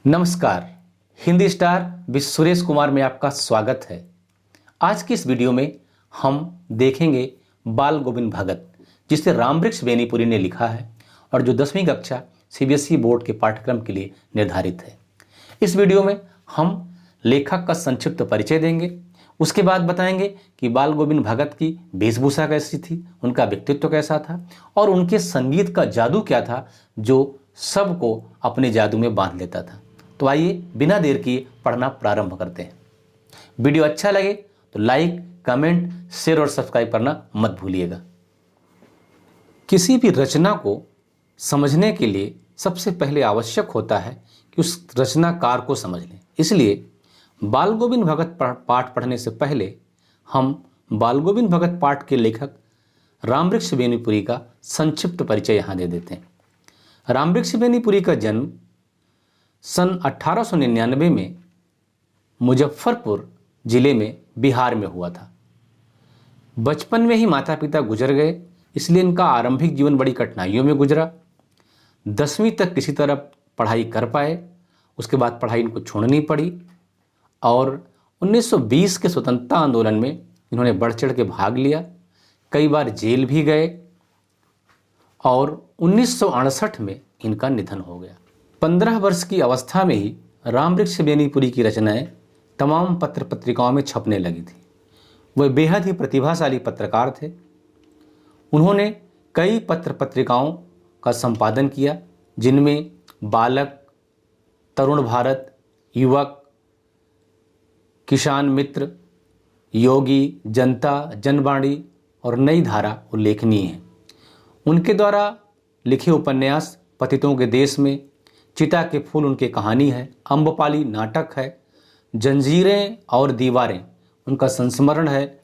नमस्कार। हिंदी स्टार विश्व सुरेश कुमार में आपका स्वागत है। आज की इस वीडियो में हम देखेंगे बाल गोविंद भगत, जिसे रामवृक्ष बेनीपुरी ने लिखा है और जो 10वीं कक्षा सीबीएसई बोर्ड के पाठ्यक्रम के लिए निर्धारित है। इस वीडियो में हम लेखक का संक्षिप्त परिचय देंगे, उसके बाद बताएंगे कि बाल गोविंद भगत की वेशभूषा कैसी थी, उनका व्यक्तित्व कैसा था और उनके संगीत का जादू क्या था जो सबको अपने जादू में बांध लेता था। तो आइए बिना देर किए पढ़ना प्रारंभ करते हैं। वीडियो अच्छा लगे तो लाइक, कमेंट, शेयर और सब्सक्राइब करना मत भूलिएगा। किसी भी रचना को समझने के लिए सबसे पहले आवश्यक होता है कि उस रचनाकार को समझ लें। इसलिए बाल गोविंद भगत पाठ पढ़ने से पहले हम बाल गोविंद भगत पाठ के लेखक रामवृक्ष बेनीपुरी का संक्षिप्त परिचय यहाँ दे देते हैं। रामवृक्ष बेनीपुरी का जन्म सन 1899 में मुजफ्फरपुर जिले में बिहार में हुआ था। बचपन में ही माता पिता गुजर गए, इसलिए इनका आरंभिक जीवन बड़ी कठिनाइयों में गुजरा। 10वीं तक किसी तरह पढ़ाई कर पाए, उसके बाद पढ़ाई इनको छोड़नी पड़ी और 1920 के स्वतंत्रता आंदोलन में इन्होंने बढ़ चढ़ के भाग लिया। कई बार जेल भी गए और 1968 में इनका निधन हो गया। 15 वर्ष की अवस्था में ही रामवृक्ष बेनीपुरी की रचनाएं तमाम पत्र पत्रिकाओं में छपने लगी थी। वह बेहद ही प्रतिभाशाली पत्रकार थे। उन्होंने कई पत्र पत्रिकाओं का संपादन किया, जिनमें बालक, तरुण भारत, युवक, किसान मित्र, योगी, जनता, जनवाणी और नई धारा उल्लेखनीय हैं। उनके द्वारा लिखे उपन्यास पतितों के देश में, चिता के फूल उनकी कहानी है, अम्बपाली नाटक है, जंजीरें और दीवारें उनका संस्मरण है।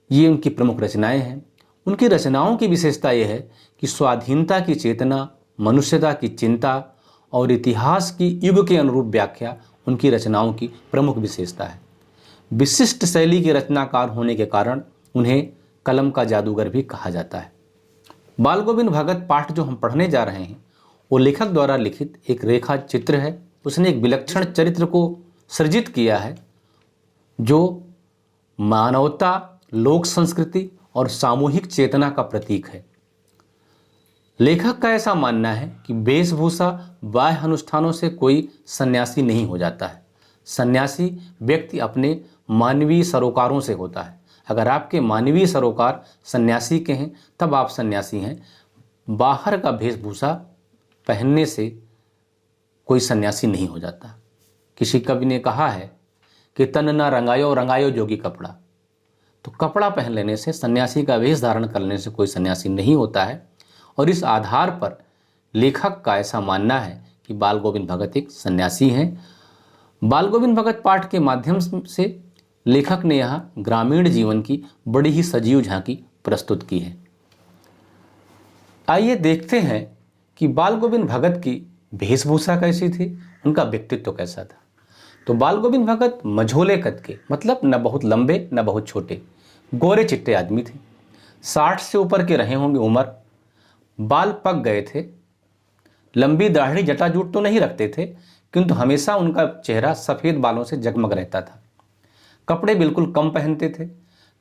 ये उनकी प्रमुख रचनाएं हैं। उनकी रचनाओं की विशेषता यह है कि स्वाधीनता की चेतना, मनुष्यता की चिंता और इतिहास की युग के अनुरूप व्याख्या उनकी रचनाओं की प्रमुख विशेषता है। विशिष्ट शैली के रचनाकार होने के कारण उन्हें कलम का जादूगर भी कहा जाता है। बाल गोविंद भगत पाठ जो हम पढ़ने जा रहे हैं वो लेखक द्वारा लिखित एक रेखा चित्र है। उसने एक विलक्षण चरित्र को सृजित किया है जो मानवता, लोक संस्कृति और सामूहिक चेतना का प्रतीक है। लेखक का ऐसा मानना है कि वेशभूषा, बाह्य अनुष्ठानों से कोई सन्यासी नहीं हो जाता है। सन्यासी व्यक्ति अपने मानवीय सरोकारों से होता है। अगर आपके मानवीय सरोकार सन्यासी के हैं तब आप सन्यासी हैं। बाहर का वेशभूषा पहनने से कोई सन्यासी नहीं हो जाता। किसी कवि ने कहा है कि तन न रंगायो रंगायो जोगी कपड़ा। तो कपड़ा पहन लेने से, सन्यासी का वेश धारण कर लेने से कोई सन्यासी नहीं होता है। और इस आधार पर लेखक का ऐसा मानना है कि बाल गोविंद भगत एक सन्यासी हैं। बाल गोविंद भगत पाठ के माध्यम से लेखक ने यहाँ ग्रामीण जीवन की बड़ी ही सजीव झांकी प्रस्तुत की है। आइए देखते हैं कि बाल गोविंद भगत की वेशभूषा कैसी थी, उनका व्यक्तित्व कैसा था। तो बाल गोविंद भगत मझोले कद के, मतलब न बहुत लंबे न बहुत छोटे, गोरे चिट्टे आदमी थे। 60 से ऊपर के रहे होंगे उम्र। बाल पक गए थे। लंबी दाढ़ी जटाजूट तो नहीं रखते थे, किंतु हमेशा उनका चेहरा सफ़ेद बालों से जगमग रहता था। कपड़े बिल्कुल कम पहनते थे।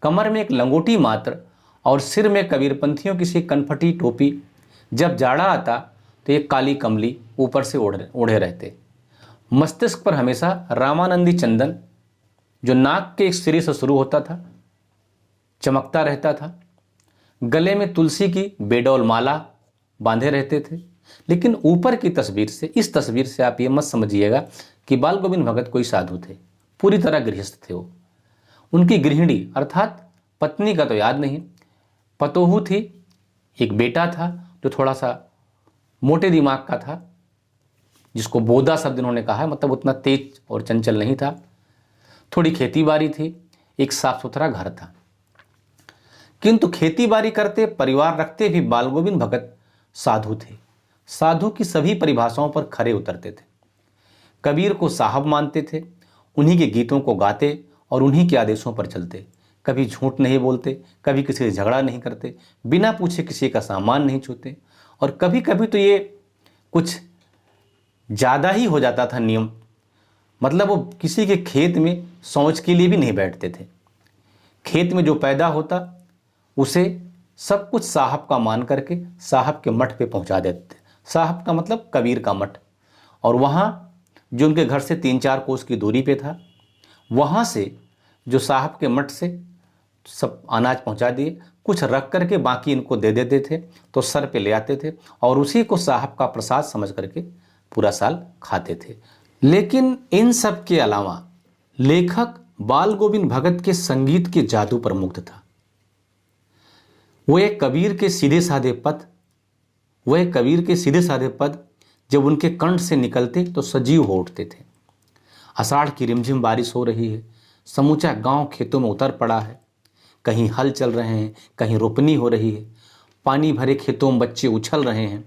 कमर में एक लंगोटी मात्र और सिर में कबीरपंथियों की सी कनफटी टोपी। जब जाड़ा आता तो एक काली कमली ऊपर से ओढ़े रहते। मस्तिष्क पर हमेशा रामानंदी चंदन, जो नाक के एक सिरे से शुरू होता था, चमकता रहता था। गले में तुलसी की बेडौल माला बांधे रहते थे। लेकिन ऊपर की तस्वीर से, इस तस्वीर से आप ये मत समझिएगा कि बाल गोविंद भगत कोई साधु थे। पूरी तरह गृहस्थ थे वो। उनकी गृहिणी अर्थात पत्नी का तो याद नहीं, पतोहू थी। एक बेटा था जो थोड़ा सा मोटे दिमाग का था, जिसको बोदा शब्द इन्होंने कहा है, मतलब उतना तेज और चंचल नहीं था। थोड़ी खेती बाड़ी थी, एक साफ सुथरा घर था। किंतु खेती बाड़ी करते, परिवार रखते भी बाल गोविंद भगत साधु थे। साधु की सभी परिभाषाओं पर खरे उतरते थे। कबीर को साहब मानते थे, उन्हीं के गीतों को गाते और उन्हीं के आदेशों पर चलते। कभी झूठ नहीं बोलते, कभी किसी से झगड़ा नहीं करते, बिना पूछे किसी का सामान नहीं छूते। और कभी कभी तो ये कुछ ज़्यादा ही हो जाता था नियम, मतलब वो किसी के खेत में शौच के लिए भी नहीं बैठते थे। खेत में जो पैदा होता उसे सब कुछ साहब का मान करके साहब के मठ पे पहुंचा देते थे। साहब का मतलब कबीर का मठ, और वहाँ जो उनके घर से 3-4 कोस की दूरी पे था, वहाँ से जो साहब के मठ से सब अनाज पहुंचा दिए, कुछ रख करके बाकी इनको दे देते थे, तो सर पे ले आते थे और उसी को साहब का प्रसाद समझ करके पूरा साल खाते थे। लेकिन इन सब के अलावा लेखक बाल गोविंद भगत के संगीत के जादू पर मुग्ध था। वो एक कबीर के सीधे साधे पद जब उनके कंठ से निकलते तो सजीव हो उठते थे। आषाढ़ की रिमझिम बारिश हो रही है, समूचा गांव खेतों में उतर पड़ा है, कहीं हल चल रहे हैं, कहीं रोपनी हो रही है, पानी भरे खेतों में बच्चे उछल रहे हैं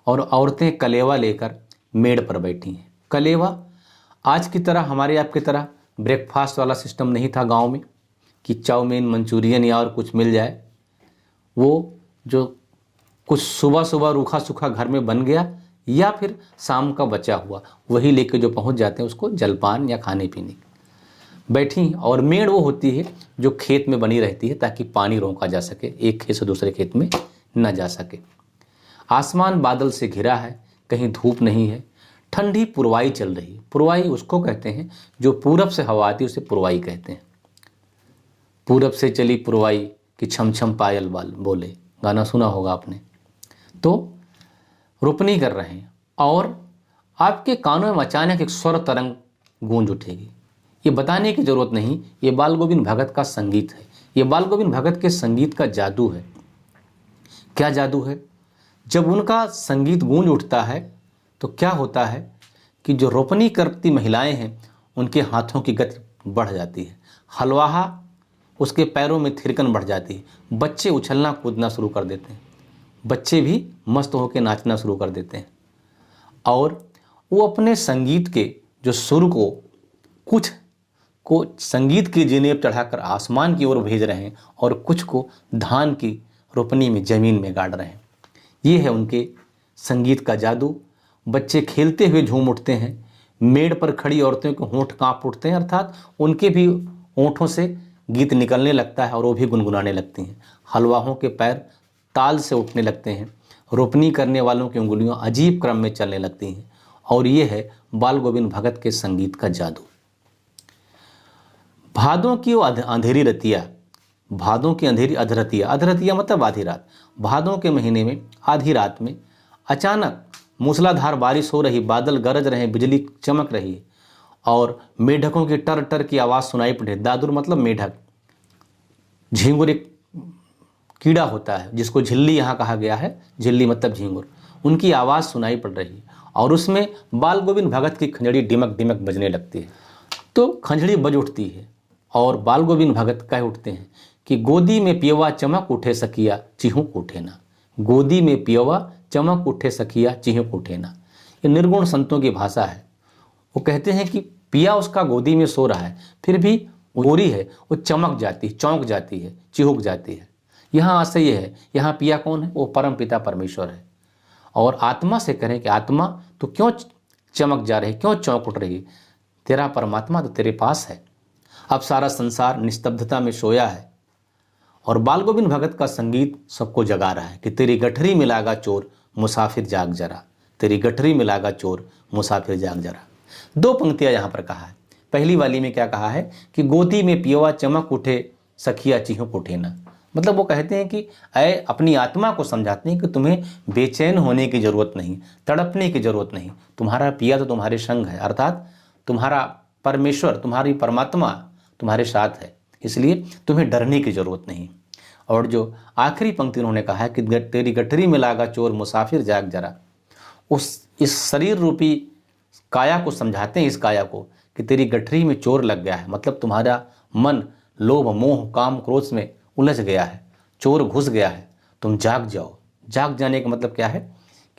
और औरतें कलेवा लेकर मेड़ पर बैठी हैं। कलेवा आज की तरह, हमारे आपकी तरह ब्रेकफास्ट वाला सिस्टम नहीं था गांव में कि चाउमीन, मंचूरियन या और कुछ मिल जाए। वो जो कुछ सुबह सुबह रूखा सूखा घर में बन गया या फिर शाम का बचा हुआ, वही लेके जो पहुंच जाते हैं उसको जलपान या खाने पीने बैठी। और मेड़ वो होती है जो खेत में बनी रहती है ताकि पानी रोका जा सके, एक खेत से दूसरे खेत में न जा सके। आसमान बादल से घिरा है, कहीं धूप नहीं है, ठंडी पुरवाई चल रही है। पुरवाई उसको कहते हैं जो पूरब से हवा आती है, उसे पुरवाई कहते हैं। पूरब से चली पुरवाई कि छम छम पायल बाल बोले, गाना सुना होगा आपने। तो रोपनी कर रहे हैं और आपके कानों में अचानक एक स्वर तरंग गूंज उठेगी। ये बताने की जरूरत नहीं, ये बाल गोविंद भगत का संगीत है, ये बाल गोविंद भगत के संगीत का जादू है। क्या जादू है? जब उनका संगीत गूंज उठता है तो क्या होता है कि जो रोपनी करती महिलाएं हैं उनके हाथों की गति बढ़ जाती है, हलवाहा उसके पैरों में थिरकन बढ़ जाती है, बच्चे उछलना कूदना शुरू कर देते हैं, बच्चे भी मस्त होकर नाचना शुरू कर देते हैं। और वो अपने संगीत के जो सुर को कुछ को संगीत की जिनेब चढ़ाकर आसमान की ओर भेज रहे हैं और कुछ को धान की रोपनी में जमीन में गाड़ रहे हैं। ये है उनके संगीत का जादू। बच्चे खेलते हुए झूम उठते हैं, मेड़ पर खड़ी औरतों के होंठ कांप उठते हैं, अर्थात उनके भी होंठों से गीत निकलने लगता है और वो भी गुनगुनाने लगती हैं। हलवाहों के पैर ताल से उठने लगते हैं, रोपनी करने वालों की उंगलियां अजीब क्रम में चलने लगती हैं। और ये है बाल गोविंद भगत के संगीत का जादू। भादों की वो अंधेरी रतिया, भादों की अंधेरी अधरतिया, अधरतिया मतलब आधी रात। भादों के महीने में आधी रात में अचानक मूसलाधार बारिश हो रही, बादल गरज रहे, बिजली चमक रही है और मेढकों की टर टर की आवाज़ सुनाई पड़े। दादुर मतलब मेढक, झींगुर एक कीड़ा होता है जिसको झिल्ली यहाँ कहा गया है, झिल्ली मतलब झींगुर, उनकी आवाज़ सुनाई पड़ रही है और उसमें बाल गोविंद भगत की खंजड़ी डिमक डिमक बजने लगती है। तो खंजड़ी बज उठती है और बाल गोविंद भगत कह उठते हैं कि गोदी में पियवा चमक उठे सकिया चिहुक उठे ना, गोदी में पियवा चमक उठे सकिया चिहुक उठे ना। ये निर्गुण संतों की भाषा है। वो कहते हैं कि पिया उसका गोदी में सो रहा है, फिर भी गोरी है, वो चमक जाती है, चौंक जाती है, चिहुक जाती है। यहाँ आशय ये है, यहाँ पिया कौन है? वो परम पिता परमेश्वर है। और आत्मा से करें कि आत्मा तो क्यों चमक जा रही, क्यों चौंक उठ रही? तेरा परमात्मा तो तेरे पास है। अब सारा संसार निस्तब्धता में सोया है और बाल गोविंद भगत का संगीत सबको जगा रहा है कि तेरी गठरी में लागा चोर मुसाफिर जाग जरा, तेरी गठरी में लागा चोर मुसाफिर जाग जरा। दो पंक्तियां यहाँ पर कहा है। पहली वाली में क्या कहा है कि गोदी में पियवा चमक उठे सखिया चिहुक उठे ना, मतलब वो कहते हैं कि ऐ अपनी आत्मा को समझाते हैं कि तुम्हें बेचैन होने की जरूरत नहीं, तड़पने की जरूरत नहीं, तुम्हारा पिया तो तुम्हारे संग है, अर्थात तुम्हारा परमेश्वर, तुम्हारी परमात्मा तुम्हारे साथ है, इसलिए तुम्हें डरने की जरूरत नहीं। और जो आखिरी पंक्ति उन्होंने कहा है कि तेरी गठरी में लागा चोर मुसाफिर जाग जरा, इस शरीर रूपी काया को समझाते हैं, इस काया को कि तेरी गठरी में चोर लग गया है, मतलब तुम्हारा मन लोभ मोह काम क्रोध में उलझ गया है, चोर घुस गया है, तुम जाग जाओ। जाग जाने का मतलब क्या है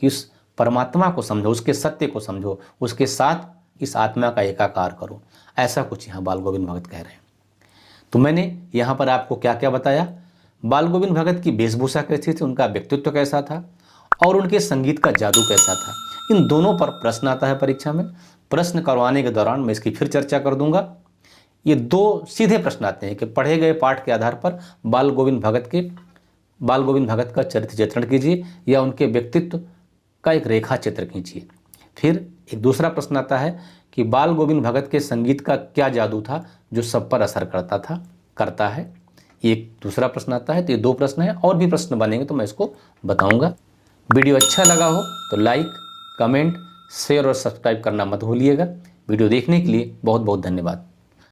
कि उस परमात्मा को समझो, उसके सत्य को समझो, उसके साथ इस आत्मा का एकाकार करो। ऐसा कुछ यहाँ बाल गोविंद भगत कह रहे हैं। तो मैंने यहाँ पर आपको क्या क्या बताया, बाल गोविंद भगत की वेशभूषा कैसी थी, उनका व्यक्तित्व कैसा था और उनके संगीत का जादू कैसा था। इन दोनों पर प्रश्न आता है परीक्षा में। प्रश्न करवाने के दौरान मैं इसकी फिर चर्चा कर दूंगा। ये दो सीधे प्रश्न आते हैं कि पढ़े गए पाठ के आधार पर बाल गोविंद भगत का चरित्र चित्रण कीजिए या उनके व्यक्तित्व का एक रेखा चित्र खींचिए। फिर एक दूसरा प्रश्न आता है कि बाल गोविंद भगत के संगीत का क्या जादू था जो सब पर असर करता है। एक दूसरा प्रश्न आता है। तो ये दो प्रश्न हैं, और भी प्रश्न बनेंगे तो मैं इसको बताऊंगा। वीडियो अच्छा लगा हो तो लाइक, कमेंट, शेयर और सब्सक्राइब करना मत भूलिएगा। वीडियो देखने के लिए बहुत बहुत धन्यवाद।